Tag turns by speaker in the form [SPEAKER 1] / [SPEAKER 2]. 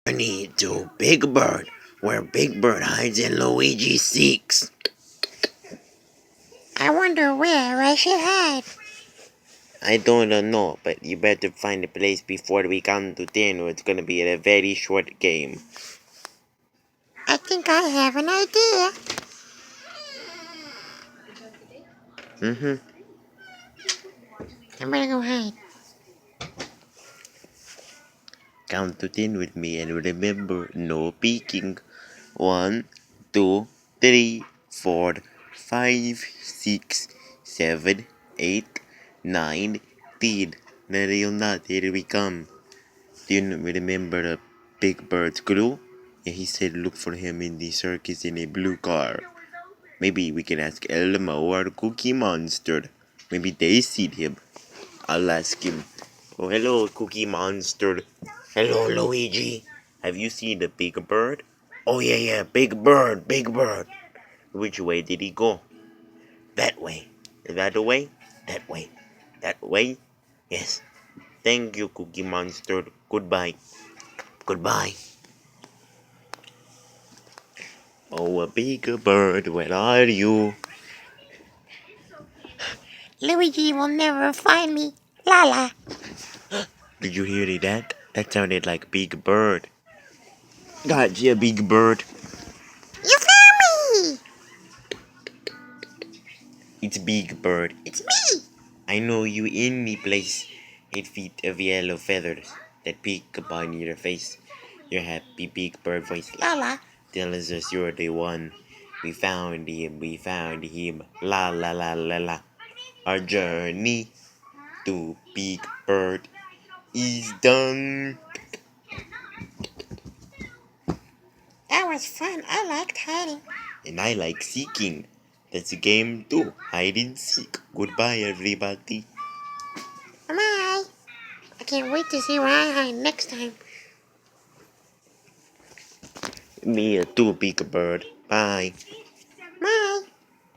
[SPEAKER 1] Journey to Big Bird, where Big Bird hides and Luigi seeks.
[SPEAKER 2] I wonder where I should hide.
[SPEAKER 1] I don't know, but you better find a place before we count to 10 or it's gonna be a very short game.
[SPEAKER 2] I think I have an idea. I'm gonna go hide.
[SPEAKER 1] Count to 10 with me and remember, no peeking. 1, 2, 3, 4, 5, 6, 7, 8, 9, 10. Ready or not, here we come. Do you remember the Big Bird's clue? Yeah, he said look for him in the circus in a blue car. Maybe we can ask Elmo or Cookie Monster. Maybe they see him. I'll ask him. Oh, hello, Cookie Monster. Hello, Luigi. Have you seen the Big Bird? Oh, yeah, Big Bird, Big Bird. Which way did he go? That way. Is that the way? That way. That way? Yes. Thank you, Cookie Monster. Goodbye. Goodbye. Oh, a big bird, where are you?
[SPEAKER 2] Luigi will never find me. La la.
[SPEAKER 1] Did you hear that? That sounded like Big Bird. Gotcha, Big Bird.
[SPEAKER 2] You found me!
[SPEAKER 1] It's Big Bird.
[SPEAKER 2] It's me!
[SPEAKER 1] I know you any place. 8 feet of yellow feathers that peek upon your face. Your happy Big Bird voice.
[SPEAKER 2] La la.
[SPEAKER 1] Tells us you're the one. We found him, we found him. La la la la la. Our journey to Big Bird is done.
[SPEAKER 2] That was fun. I liked hiding.
[SPEAKER 1] And I like seeking. That's a game too. Hide and seek. Goodbye, everybody.
[SPEAKER 2] Bye. I can't wait to see where I hide next time.
[SPEAKER 1] Me too, Big Bird. Bye.